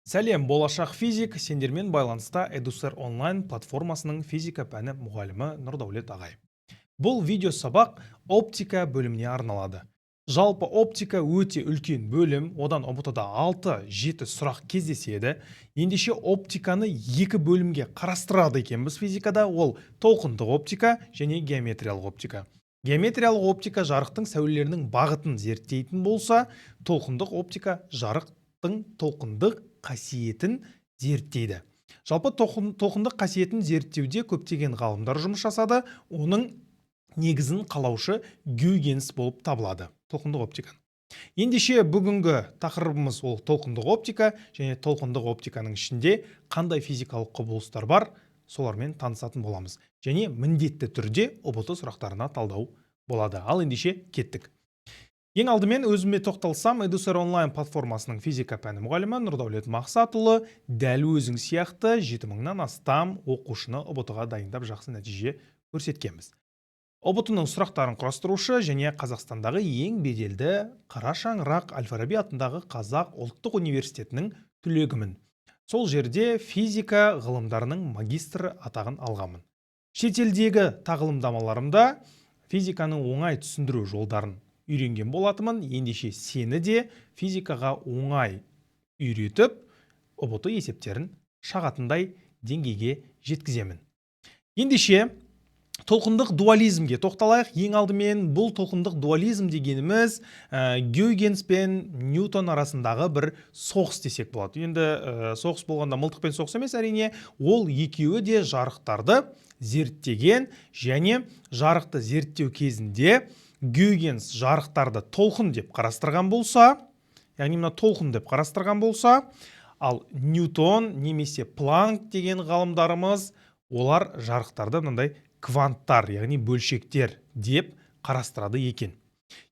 Сәлем, болашақ физик, сендермен байланыста Эдусер онлайн платформасының физика пәні мұғалімі Нұрдаулет ағай. Бұл видео сабақ оптика бөліміне арналады. Жалпы оптика өте үлкен бөлім, одан ұбт-да 6-7 сұрақ кездеседі. Ендеше оптиканы екі бөлімге қарастырады екенбіз физикада, ол толқындық оптика және геометриялық оптика. Геометриялық оптика жарықтың сәулелерінің бағытын зерттейтін болса, толқындық оптика жарықтың толқындық қасиетін зерттейді. Жалпы толқындық қасиетін зерттеуде көптеген ғалымдар жұмыс жасады, оның негізін қалаушы Гюйгенс болып табылады, толқындық оптиканы. Ендеше бүгінгі тақырыбымыз ол толқындық оптика, және толқындық оптиканың ішінде қандай физикалық құбылыстар бар, солармен танысатын боламыз. Және міндетті түрде ұбт сұрақтарына талдау болады. Ал ендеше кеттік. Ең алдымен өзіме тоқталсам, Эдусер онлайн платформасының физика пәні мұғалімі Нұрдаулет Мақсатұлы дәл өзің сияқты 7000-нан астам оқушыны ұбт-ға дайындап жақсы нәтиже көрсеткенбіз. ұбт-ның сұрақтарын құрастырушы және Қазақстандағы ең беделді Қара шаңырақ Әл-Фараби атындағы Қазақ ұлттық университетінің түлегімін. Сол жерде физика ғылымдарының магистрі атағын алғанмын. Шетелдегі тағылымдамаларымда физиканың оңай түсіндіру жолдарын үйренген болатымын. Ендеше сені де физикаға оңай үйретіп, ұбт есептерін шағатындай деңгейге жеткіземін. Ендеше толқындық дуализмге тоқталайық. Ең алдымен бұл толқындық дуализм дегеніміз Гюйгенс пен Ньютон арасындағы бір соғыс десек болады. Енді соғыс болғанда мылтықпен соғыс емес, әрине, ол екеуі де жарықтарды зерттеген, және жарықты зерттеу кезінде Гюйгенс жарықтарды толқын деп қарастырған болса, яғни мына толқын деп қарастырған болса, ал Ньютон немесе Планк деген ғалымдарымыз олар жарықтарды мынандай кванттар, яғни бөлшектер деп қарастырады екен.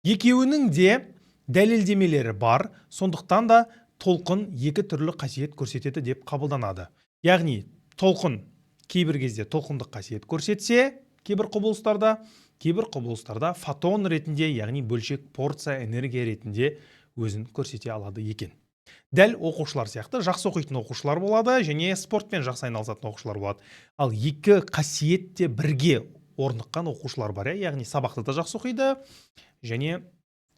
Екеуінің де дәлелдемелері бар, сондықтан да толқын екі түрлі қасиет көрсетеді деп қабылданады. Яғни толқын кейбір кезде толқындық қасиет көрсетсе, кейбір құбылыстарда фотон ретінде, яғни бөлшек порция энергия ретінде өзін көрсете алады екен. Дәл оқушылар сияқты жақсы оқитын оқушылар болады, және спортпен жақсы айналысатын оқушылар болады. Ал екі қасиетте бірге орныққан оқушылар бар, яғни сабақты да жақсы оқиды, және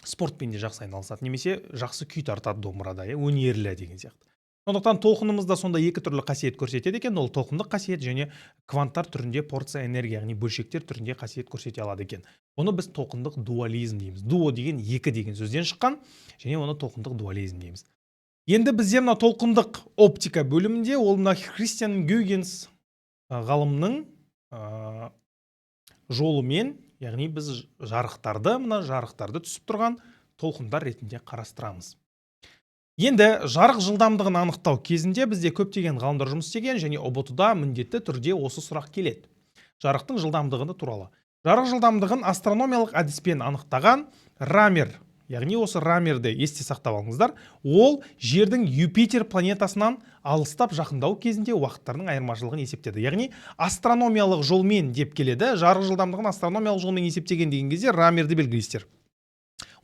спортпен де жақсы айналысады, немесе жақсы күй тартады домбырада, өнерлі деген сияқты. Сондықтан толқынымызда сонда екі түрлі қасиет көрсетеді екен, ол толқындық қасиет және кванттар түрінде порция энергия, яғни бөлшектер түрінде қасиет көрсете алады екен. Оны біз толқындық дуализм дейміз. Дуо деген екі деген сөзден шыққан, және оны толқындық дуализм дейміз. Енді бізде мына толқындық оптика бөлімінде ол мына Кристиан Гюйгенс ғалымның жолымен, яғни біз жарықтарды түсіп тұрған толқындар ретінде қарастырамыз. Енді жарық жылдамдығын анықтау кезінде бізде көптеген ғалымдар жұмыс істеген, және ұбт-да міндетті түрде осы сұрақ келеді. Жарықтың жылдамдығыны туралы. Жарық жылдамдығын астрономиялық әдіспен анықтаған Рамер, яғни осы Рамерді есте сақтап алыңыздар, ол жердің Юпитер планетасынан алыстап жақындау кезінде уақыттарының айырмашылығын есептеді. Яғни астрономиялық жолмен деп келеді. Жарық жылдамдығын астрономиялық жолмен есептеген деген кезде Рамерді белгілейсіздер.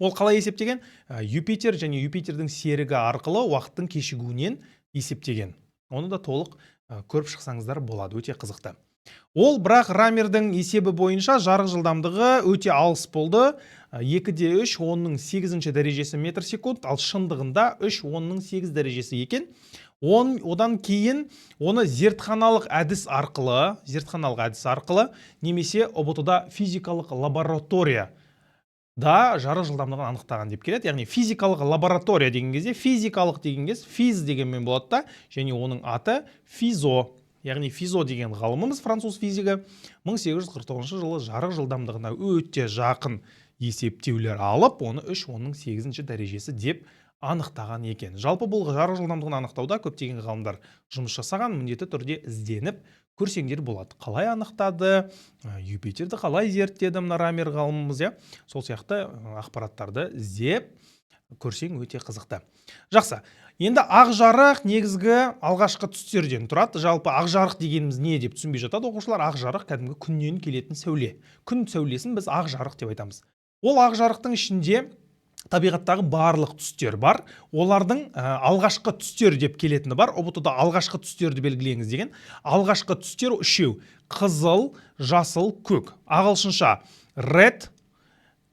Ол қалай есептеген? Юпитер және Юпитердің серігі арқылы уақыттың кешігуінен есептеген. Оны да толық көріп шықсаңыздар болады, өте қызықты. Ол бірақ Рамердің есебі бойынша жарық жылдамдығы өте алыс болды. 2,3 10-8 дәрежесі метр секунд, ал шындығында 3 10-8 дәрежесі екен. Одан кейін оны зертханалық әдіс арқылы немесе ұбт-да физикалық лаборатория да жарық жылдамдығын анықтаған деп келеді. Яғни физикалық лаборатория деген кезде, физ дегенмен болады да, және оның аты Физо. Яғни Физо деген ғалымымыз, француз физигі, 1849 жылы жарық жылдамдығына өте жақын есептеулер алып, оны 3 10-8 дәрежесі деп анықтаған екен. Жалпы бұл жарық жылдамдығын анықтауда көптеген ғалымдар жұмыс жасаған, міндетті түрде ізденіп көрсеңдер болады. Қалай анықтады, Юпитерді қалай зерттеді мына Рамер ғалымымыз, сол сияқты ақпараттарды іздеп көрсең өте қызықты. Жақсы. Енді ақ жарық негізгі алғашқы түстерден тұрады. Жалпы ақ жарық дегеніміз не деп түсінбей жатады оқушылар. Ақ жарық кәдімгі күннен келетін сәуле. Күн сәулесін біз ақ жарық деп айтамыз. Ол ақ жарықтың ішінде табиғаттағы барлық түстер бар. Олардың алғашқы түстер деп келетіні бар. ұбт-да алғашқы түстерді белгілеңіз деген. Алғашқы түстер үшеу: қызыл, жасыл, көк. Ағылшынша red,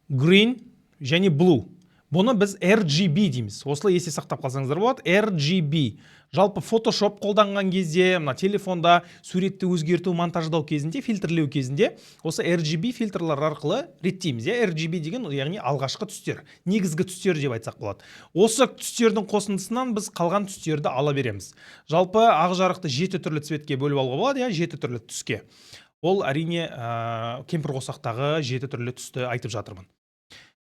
green және blue. Бұны біз RGB дейміз. Осылай есте сақтап қалсаңыздар болады. RGB. Жалпы Photoshop қолданған кезде, телефонда суретті өзгерту, монтаждау кезінде, фильтрлеу кезінде осы RGB фильтрлар арқылы реттейміз. RGB деген, яғни алғашқы түстер, негізгі түстер деп айтсақ болады. Осы түстердің қосындысынан біз қалған түстерді ала береміз. Жалпы ақ жарықты 7 түрлі цветке бөліп алуға болады, 7 түрлі түске. Ол әрине кемпірқосақтағы 7 түрлі түсті айтып жатырмын.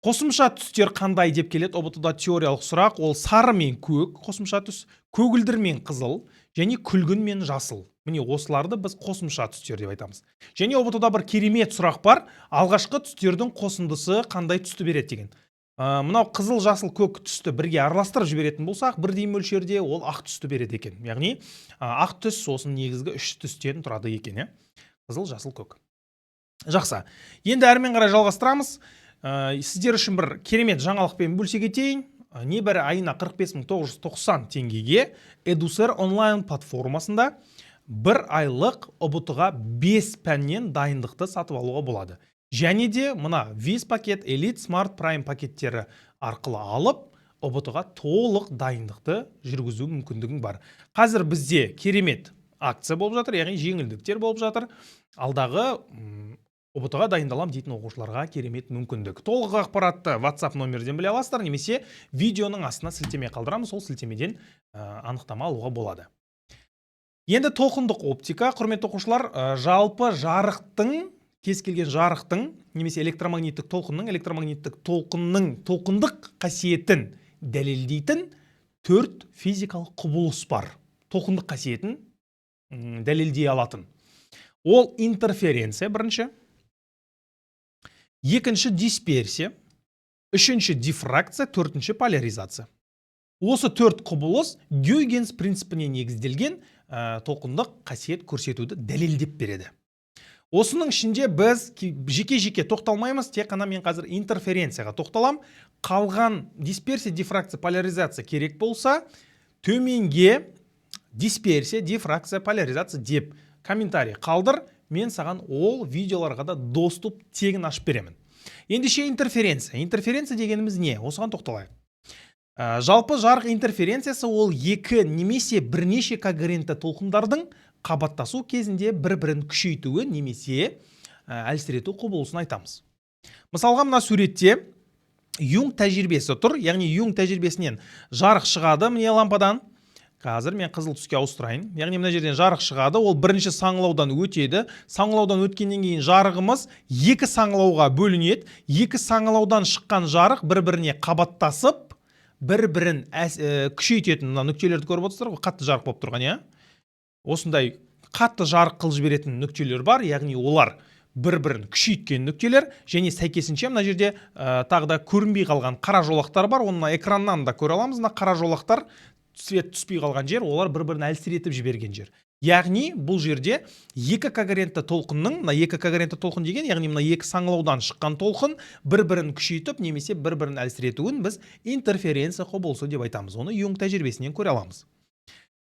Қосымша түстер қандай деп келеді? ұбт-да теориялық сұрақ. Ол сары мен көк қосымша түс, көгілдір мен қызыл және күлгін мен жасыл. Міне осыларды біз қосымша түстер деп айтамыз. Және ұбт-да бір керемет сұрақ бар. Алғашқы түстердің қосындысы қандай түсті береді деген. Мынау қызыл, жасыл, көк түсті бірге араластырып жіберетін болсақ, бірдей мөлшерде ол ақ түсті береді екен. Яғни ақ түс сосын негізгі 3 түстен тұрады екен. Қызыл, жасыл, көк. Жақсы. Енді әрмен қарай жалғастырамыз. Сіздер үшін бір керемет жаңалықпен бөлісе кетейін. Небәрі айына 45.990 теңгеге Eduser онлайн платформасында бір айлық ұбт-ға 5 пәннен дайындықты сатып алуға болады. Және де мына VIS пакет, Elite, Smart, Prime пакеттері арқылы алып, ұбт-ға толық дайындықты жүргізу мүмкіндігің бар. Қазір бізде керемет акция болып жатыр, яғни жеңілдіктер болып жатыр. Алдағы ұбт-ға дайындалам дейтін оқушыларға керемет мүмкіндік. Толық ақпаратты WhatsApp номерден біле аласыздар, немесе видеоның астына сілтеме қалдырамыз, сол сілтемеден анықтама алуға болады. Енді толқындық оптика, құрметті оқушылар, жалпы жарықтың, кез келген жарықтың, немесе электромагниттік толқынның толқындық қасиетін дәлелдейтін 4 физикалық құбылыс бар. Толқындық қасиетін дәлелдей алатын. Ол интерференция бірінші, екінші дисперсия, үшінші дифракция, төртінші поляризация. Осы 4 құбылыс Гюйгенс принципіне негізделген толқындық қасиет көрсетуді дәлелдеп береді. Осының ішінде біз жеке-жеке тоқталмаймыз, тек қана мен қазір интерференцияға тоқталам. Қалған дисперсия, дифракция, поляризация керек болса, төменге дисперсия, дифракция, поляризация деп комментарий қалдыр. Мен саған ол видеоларға да доступ тегін ашып беремін. Ендеше интерференция. Интерференция дегеніміз не? Осыған тоқталайық. Жалпы жарық интерференциясы ол екі немесе бірнеше когерентті толқындардың қабаттасу кезінде бір-бірін күшейтуі немесе әлсірету құбылысын айтамыз. Мысалға мына суретте Юнг тәжірибесі тұр. Яғни Юнг тәжірибесінен жарық шығады міне лампадан. Қазір мен қызыл түске ауыстырайын. Яғни мына жерден жарық шығады, ол бірінші саңылаудан өтеді. Саңылаудан өткеннен кейін жарығымыз екі саңылауға бөлінеді. Екі саңылаудан шыққан жарық бір-біріне қабаттасып, бір-бірін күшейтетін, мына нүктелерді көріп отырсыздар ғой, қатты жарық болып тұрған, осындай қатты жарық қылып жіберетін нүктелер бар, яғни олар бір-бірін күшейткен нүктелер, және сәйкесінше мына жерде тағы да көрінбей қалған қара жолақтар бар. Оны экраннан да көре аламыз. Мына қара жолақтар свет түспей қалған жер, олар бір-бірін әлсіретіп жіберген жер. Яғни бұл жерде екі когерентті толқынның, мына екі когерентті толқын деген, яғни мына екі саңылаудан шыққан толқын бір-бірін күшейтіп немесе бір-бірін әлсіретуін біз интерференция құбылысы деп айтамыз. Оны Юнг тәжірибесінен көре аламыз.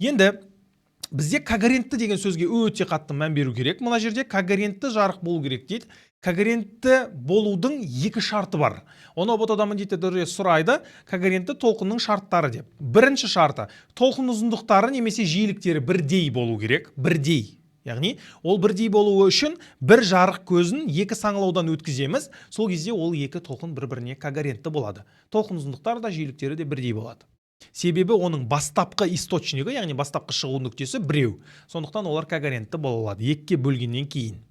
Енді бізде когерентті деген сөзге өте қатты мән беру керек. Мына жерде когерентті жарық болу керек дейді. Когерентті болудың екі шарты бар. Оны ұбт-да міндетті түрде сұрайды, когерентті толқынның шарттары деп. Бірінші шарты, толқын ұзындықтары немесе жиіліктері бірдей болу керек. Бірдей. Яғни, ол бірдей болуы үшін бір жарық көзін екі саңылаудан өткіземіз. Сол кезде ол екі толқын бір-біріне когерентті болады. Толқын ұзындықтары да жиіліктері де бірдей болады. Себебі оның бастапқы источнигі, яғни бастапқы шығу нүктесі біреу. Сондықтан олар когерентті бола алады, екіге бөлгеннен кейін.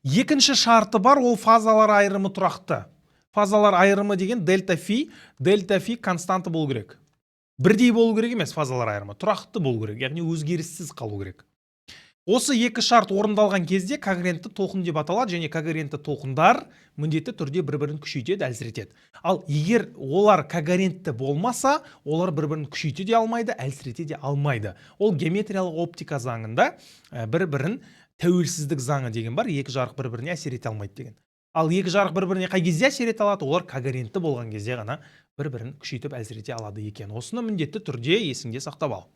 Екінші шарты бар, ол фазалар айырымы тұрақты. Фазалар айырымы деген дельта фи константы болу керек. Бірдей болу керек емес фазалар айырымы, тұрақты болу керек, яғни өзгеріссіз қалу керек. Осы екі шарт орындалған кезде когерентті толқын деп аталады, және когерентті толқындар міндетті түрде бір-бірін күшейтеді, әлсіретеді. Ал егер олар когерентті болмаса, олар бір-бірін күшейте де алмайды, әлсірете де алмайды. Ол геометриялық оптика заңында бір-бірін тәуелсіздік заңы деген бар, екі жарық бір-біріне әсер ете алмайды деген. Ал екі жарық бір-біріне қай кезде әсер ете алады? Олар когерентті болған кезде ғана бір-бірін күшейтіп әсер алады екен. Осыны міндетті түрде есіңде сақтап ал.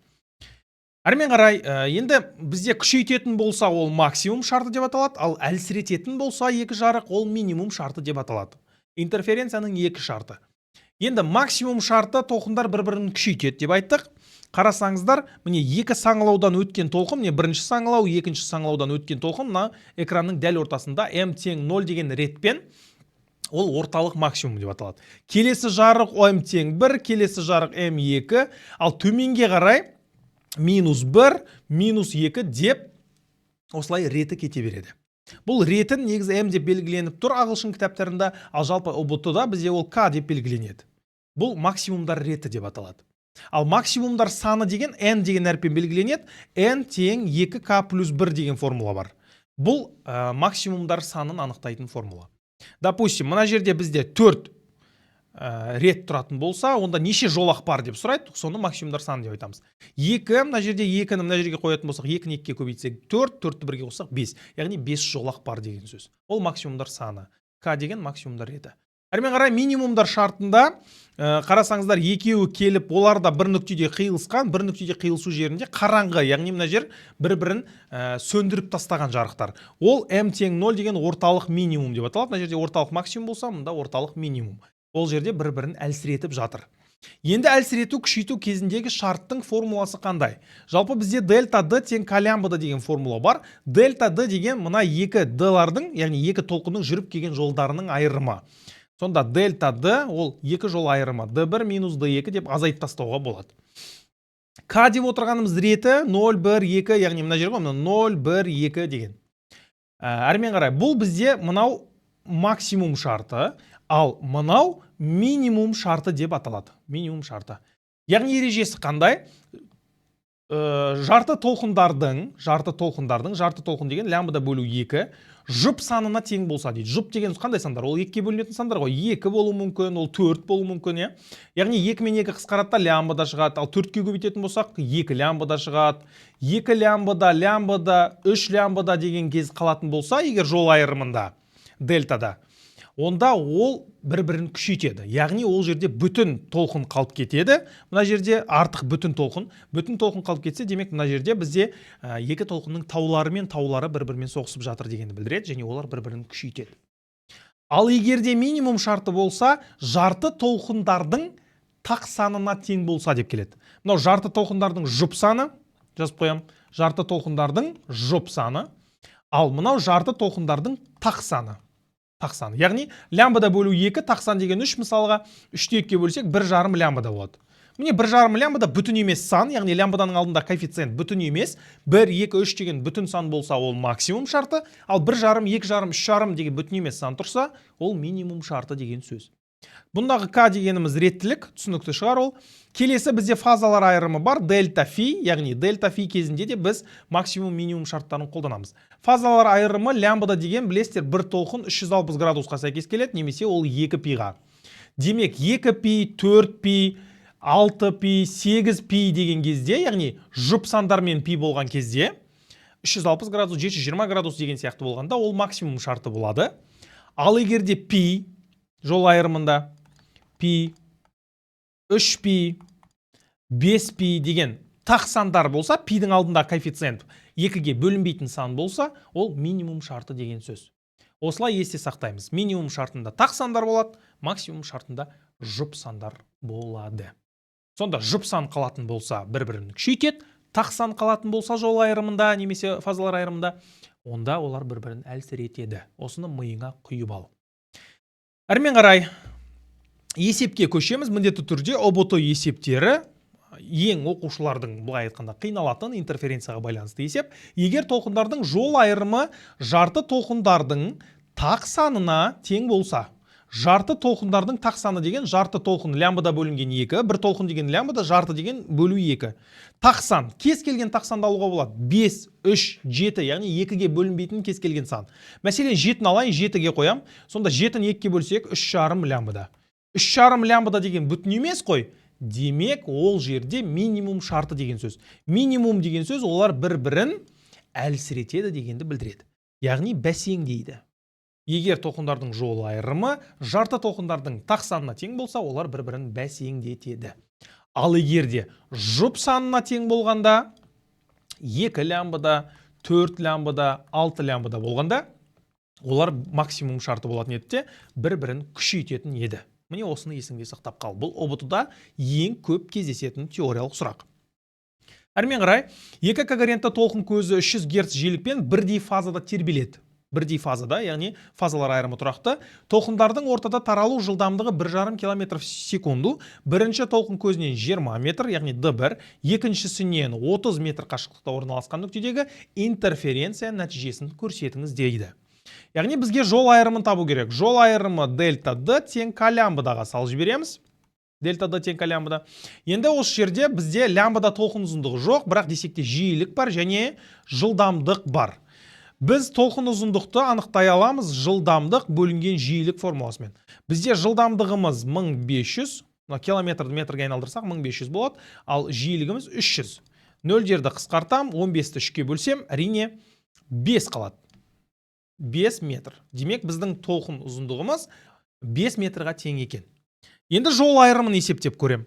Әрмен қарай, енді бізде күшейтетін болса, ол максимум шарты деп аталады, ал әлсірететін болса, екі жарық, ол минимум шарты деп аталады. Интерференцияның екі шарты. Енді максимум шарты толқындар бір-бірін күшейтеді деп айттық. Қарасаңыздар, міне екі саңылаудан өткен толқын, міне бірінші саңылау, екінші саңылаудан өткен толқын, мына экранның дәл ортасында m тең 0 деген ретпен ол орталық максимум деп аталады. Келесі жарық m тең 1, келесі жарық m2, ал төменге қарай -1, -2 деп осылай реті кете береді. Бұл ретін негізі m деп белгіленіп тұр ағылшын кітаптарында, ал жалпы ұбт-да бізде ол k деп белгіленеді. Бұл максимумдар реті деп аталады. Ал максимумдар саны деген n деген әріппен белгіленеді. n тең 2k плюс 1 деген формула бар. Бұл максимумдар санын анықтайтын формула. Допустим, мына жерде бізде 4 рет тұратын болса, онда неше жолақ бар деп сұрайды, соны максимумдар саны деп айтамыз. 2, мына жерде 2-ні мына жерге қоятын болсақ, 2-ні 2-ге көбейтсек 4, 4-ті 1-ге қоссақ 5. Яғни 5 жолақ бар деген сөз. Ол максимумдар саны. К деген максимумдар реті. Әрмен қарай минимумдар шартында қарасаңыздар екеуі келіп, олар да бір нүктеде қиылысқан, бір нүктеде қиылысу жерінде қараңғы, яғни мына жер бір-бірін сөндіріп тастаған жарықтар. Ол m тең 0 деген орталық минимум деп аталады. Мына жерде орталық максимум болса, мұнда орталық минимум. Ол жерде бір-бірін әлсіретіп жатыр. Енді әлсірету күшейту кезіндегі шарттың формуласы қандай? Жалпы бізде дельта d тең k лямбда деген формула бар. Дельта d деген мына екі d-лардың, яғни екі толқынның жүріп келген жолдарының айырымы. Сонда дельта d ол екі жол айырымы. d1 минус d2 деп азайтып тастауға болады. К деп отырғанымыз реті 0, 1, 2, яғни мына жерге 0, 1, 2 деген. Әрмен қарай, бұл бізде мынау максимум шарты, ал мынау минимум шарты деп аталады. Минимум шарты. Яғни ережесі қандай? Жарты толқындардың, жарты толқын деген лямбда бөлу 2, жұп санына тең болса дейді. Жұп деген қандай сандар? Ол 2-ге бөлінетін сандар ғой. 2 болу мүмкін, ол 4 болу мүмкін. Яғни 2 мен 2 қысқаратта лямбда шығады, ал 4-ге көбейтетін болсақ 2 лямбда шығады. 2 лямбда, 3 лямбда деген кез қалатын болса, егер жол айырымында, дельтада, онда ол бір-бірін күшейтеді. Яғни ол жерде бүтін толқын қалып кетеді. Мына жерде артық бүтін толқын қалып кетсе, демек мына жерде бізде екі толқынның таулары мен таулары бір-бірімен соғысып жатыр дегенді білдіреді, және олар бір-бірін күшейтеді. Ал егерде минимум шарты болса, жарты толқындардың тақ санына тең болса деп келеді. Мынау жарты толқындардың жұп саны, жазып қоям, жарты толқындардың жұп саны, ал мынау жарты толқындардың тақ саны. Яғни лямбда бөлу 2, тақсан деген 3, мысалға 3-те 2-ге бөлсек 1,5 лямбда болады. Міне 1,5 лямбда бүтін емес сан, яғни лямбданың алдында коэффициент бүтін емес, 1, 2, 3 деген бүтін сан болса, ол максимум шарты, ал 1,5, 2,5, 3,5 деген бүтін емес сан тұрса, ол минимум шарты деген сөз. Бұндағы К дегеніміз реттілік, түсінікті шығар ол. Келесі бізде фазалар айырымы бар, дельта фи, яғни дельта фи кезінде де біз максимум минимум шарттарын қолданамыз. Фазалар айырымы лямбда деген білесіздер бір толқын 360 градусқа сәйкес келеді, немесе ол 2 пиға. Демек 2 пи, 4 пи, 6 пи, 8 пи деген кезде, яғни жұп сандармен пи болған кезде 360 градус, 720 градус деген сияқты болғанда ол максимум шарты болады. Ал егерде пи жол айырымында пи, 3 пи, 5 пи деген тақ сандар болса, пидің алдында коэффициент 2-ге бөлінбейтін сан болса, ол минимум шарты деген сөз. Осылай есте сақтаймыз. Минимум шартында тақ сандар болады, максимум шартында жұп сандар болады. Сонда жұп сан қалатын болса, бір-бірін күшейтеді, тақ сан қалатын болса жол айырымында, немесе фазалар айырымында, онда олар бір-бірін әлсіретеді. Осыны миыңа құйып ал. Әрмен қарай, есепке көшеміз. Міндетті түрде ұбт есептері ең оқушылардың былай айтқанда қиналатын интерференцияға байланысты есеп. Егер толқындардың жол айырымы жарты толқындардың тақ санына тең болса, жарты толқындардың тақ саны деген жарты толқын лямбда бөлінген 2, бір толқын деген лямбда, жарты деген бөлу 2. Тақ сан, кез келген тақ санды алуға болады. 5, 3, 7, яғни 2-ге бөлінбейтін кез келген сан. Мәселен 7-ні алайын, 7-ге қоям. Сонда 7-ні 2-ге бөлсек 3,5 лямбда. 3,5 лямбда деген бүтін емес қой. Демек, ол жерде минимум шарты деген сөз. Минимум деген сөз олар бір-бірін әлсіретеді дегенді білдіреді. Яғни бәсеңдейді. Егер толқындардың жол айырымы жарты толқындардың тақ санына тең болса, олар бір-бірін бәсеңдетеді. Ал егер де жұп санына тең болғанда, 2 лямбда, 4 лямбда, 6 лямбда болғанда, олар максимум шарты болатын еді де, бір-бірін күшейтетін еді. Міне осыны есіңде сақтап қал. Бұл ұбт-да ең көп кездесетін теориялық сұрақ. Әрмен қарай, екі когерентті толқын көзі 300 Гц жиілікпен бірдей фазада тербеледі. Бірдей фазада, яғни фазалар айырымы тұрақты. Толқындардың ортада таралу жылдамдығы 1,5 км в секунду. Бірінші толқын көзінен 20 метр, яғни D1, екіншісінен 30 метр қашықтықта орналасқан нүктедегі интерференция нәтижесін көрсетіңіз дейді. Яғни бізге жол айырымын табу керек. Жол айырымы дельта D тең К лямбдаға салып жібереміз. Дельта D тең К лямбда. Енді осы жерде бізде лямбда толқын ұзындығы жоқ, бірақ десек те жиілік бар және жылдамдық бар. Біз толқын ұзындықты анықтай аламыз жылдамдық бөлінген жиілік формуласымен. Бізде жылдамдығымыз 1500, километрді метрге айналдырсақ 1500 болады, ал жиілігіміз 300. Нөлдерді қысқартам, 15-ті 3-ке бөлсем, әрине 5 қалады. 5 метр. Демек біздің толқын ұзындығымыз 5 метрға тең екен. Енді жол айырымын есептеп көрем.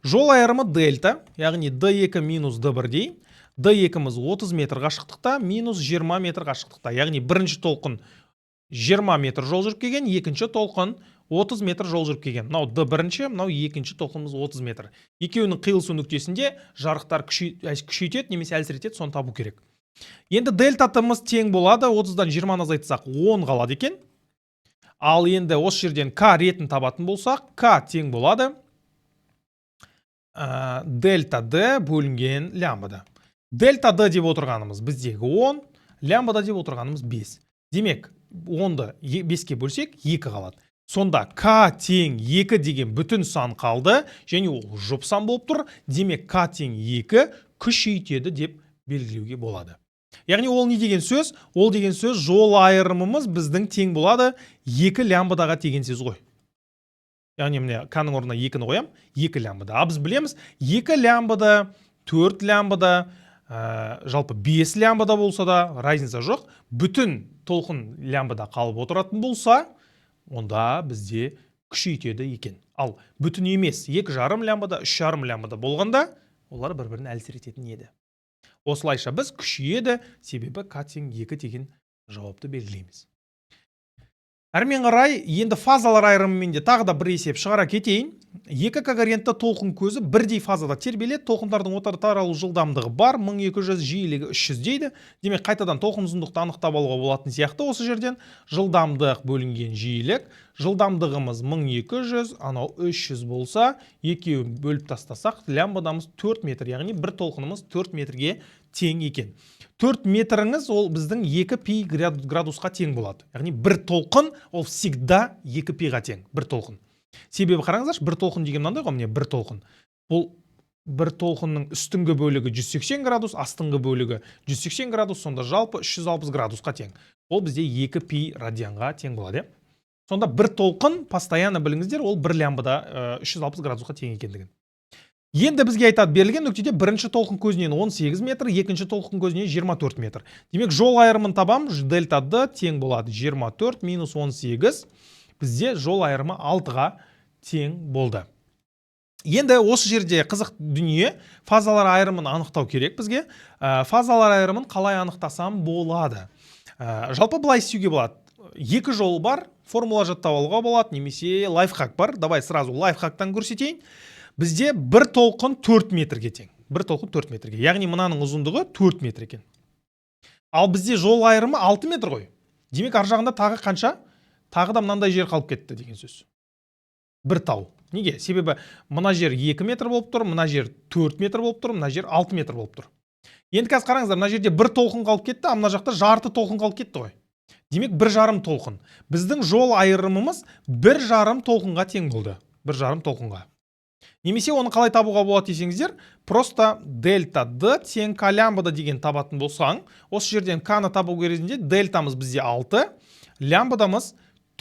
Жол айырымы дельта, яғни D2 минус D1 дейін. D2-міз 30 метр қашықтықта, минус 20 метр қашықтықта. Яғни бірінші толқын 20 метр жол жүріп келген, екінші толқын 30 метр жол жүріп келген. Мынау D1-ші, мынау екінші толқынымыз 30 метр. Екеуінің қиылысу нүктесінде жарықтар күшейтеді, немесе әлсіретеді, соны табу керек. Енді дельта-тымыз тең болады, 30-дан 20-ны азайтсақ 10 қалады екен. Ал енді осы жерден К ретін табатын болсақ, К тең болады дельта D бөлінген лямбда. Дельта D деп отырғанымыз біздегі 10, лямбда деп отырғанымыз 5. Демек, 10-ды 5-ке бөлсек 2 қалады. Сонда К тең 2 деген бүтін сан қалды, және ол жұп сан болып тұр. Демек, К тең 2 күшейтеді деп белгілеуге болады. Яғни ол не деген сөз? Ол деген сөз жол айырымымыз біздің тең болады 2 лямбдаға деген сөз ғой. Яғни міне К-ның орнына 2-ні қоям, 2 лямбда. А біз білеміз, 2 лямбда, 4 лямбда, жалпы 5 лямбда болса да разница жоқ. Бүтін толқын лямбда қалып отыратын болса, онда бізде күшейтеді екен. Ал бүтін емес, 2,5 лямбда, 3,5 лямбда болғанда, олар бір-бірін әлсірететін еді. Осылайша біз күшейеді, себебі К тең 2 деген жауапты белгілейміз. Әрмен қарай, енді фазалар айырымымен де тағы да бір есеп шығара кетейін. Екі когерентті толқын көзі бірдей фазада тербеледі, толқындардың ортада таралу жылдамдығы бар, 1200, жиілігі 300 дейді. Демек, қайтадан толқын ұзындықты анықтап алуға болатын сияқты осы жерден жылдамдық бөлінген жиілік. Жылдамдығымыз 1200, анау 300 болса, екеуін бөліп тастасақ, лямбдамыз 4 метр, яғни бір толқынымыз 4 метрге тең екен. 4 метріңіз ол біздің 2 пи градусқа тең болады. Яғни бір толқын ол всегда 2 пиға тең, бір толқын. Себебі қараңыздаршы, бір толқын деген мынандай ғой, міне бір толқын. Бұл бір толқынның үстіңгі бөлігі 180 градус, астыңғы бөлігі 180 градус, сонда жалпы 360 градусқа тең. Ол бізде 2 пи радианға тең болады. Сонда бір толқын, постоянно біліңіздер, ол бір лямбда 360 градусқа тең екендігін. Енді бізге айтады, берілген нүктеде бірінші толқын көзінен 18 метр, екінші толқын көзінен 24 метр. Демек, жол айырымын табам, дельта D тең болады 24 минус 18. Бізде жол айырымы 6-ға тең болды. Енді осы жерде қызық дүние, фазалар айырымын анықтау керек бізге. Фазалар айырымын қалай анықтасам болады? Жалпы былай істеуге болады. Екі жол бар, формула жаттап алуға болады, немесе лайфхак бар. Давай сразу лайфхактан көрсетейін. Бізде бір толқын 4 метрге тең. Бір толқын 4 метрге. Яғни мынаның ұзындығы 4 метр екен. Ал бізде жол айырымы 6 метр ғой. Демек, ар жағында тағы қанша? Тағы да мынандай жер қалып кетті деген сөз. Бір тау. Неге? Себебі мына жер 2 метр болып тұр, мына жер 4 метр болып тұр, мына жер 6 метр болып тұр. Енді қазір қараңыздар, мына жерде бір толқын қалып кетті, а мына жақта жарты толқын қалып кетті ғой. Демек, 1,5 толқын. Біздің жол айырымымыз 1,5 толқынға тең болды. 1,5 толқынға. Немесе оны қалай табуға болады десеңіздер, просто дельта D тең К лямбда деген табатын болсаң, осы жерден К-ны табу кезінде дельтамыз бізде 6, лямбдамыз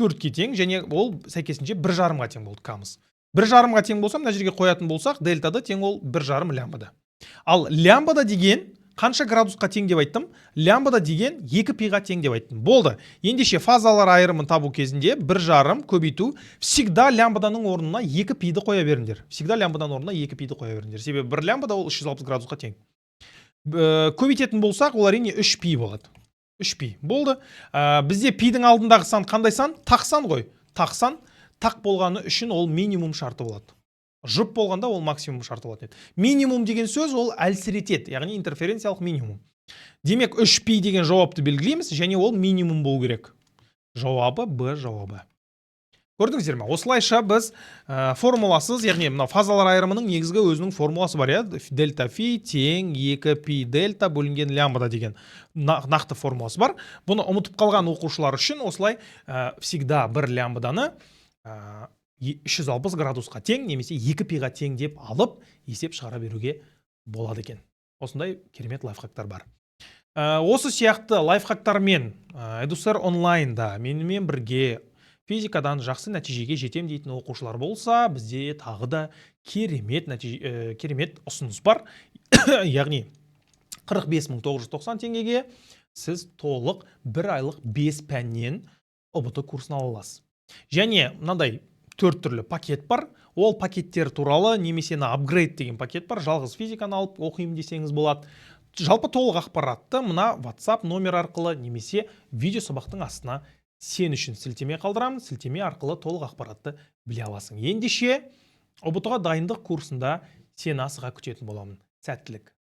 4-ке тең, және ол сәйкесінше 1,5-ға тең болды К-мыз. 1,5-ға тең болса, мына жерге қоятын болсақ, дельта D тең ол 1,5 лямбда. Ал лямбда деген қанша градусқа тең деп айттым? Лямбда деген 2 пиға тең деп айттым. Болды. Ендеше фазалар айырымын табу кезінде 1,5 көбейту всегда лямбданың орнына 2 пиді қоя беріңдер. Всегда лямбданың орнына 2 пиді қоя беріңдер. Себебі 1 лямбда ол 360 градусқа тең. Көбейтетін болсақ, ол әрине 3 пи болады. 3 пи. Болды. Бізде пидің алдындағы сан қандай сан? Тақ сан ғой. Тақ сан. Тақ болғаны үшін ол минимум шарты болады. Жұп болғанда ол максимум шарты болады. Минимум деген сөз ол әлсіретеді, яғни интерференциялық минимум. Демек 3π деген жауапты белгілейміз, және ол минимум болу керек. Жауабы Б жауабы. Көрдіңіздер ме? Осылайша біз формуласыз, яғни мына фазалар айырымының негізгі өзінің формуласы бар, дельта фи тең 2π дельта бөлінген лямбда деген нақты формуласы бар. Бұны ұмытып қалған оқушылар үшін осылай всегда 1 лямбданы 360 градусқа тең немесе 2 пиға тең деп алып есеп шығара беруге болады екен. Осындай керемет лайфхактар бар. Осы сияқты лайфхактармен Edusser онлайнда менімен бірге физикадан жақсы нәтижеге жетем дейтін оқушылар болса, бізде тағы да керемет ұсыныс бар. Яғни 45.990 теңгеге сіз толық 1 айлық 5 пәннен ұбт курсын ала аласыз. Және мынандай 4 түрлі пакет бар. Ол пакеттер туралы немесе апгрейд деген пакет бар. Жалғыз физиканы алып оқимын десеңіз болады. Жалпы толық ақпаратты мына WhatsApp номер арқылы немесе видео сабақтың астына сен үшін сілтеме қалдырамын. Сілтеме арқылы толық ақпаратты біле аласың. Ендеше ұбт-ға дайындық курсында сені асыға күтетін боламын. Сәттілік.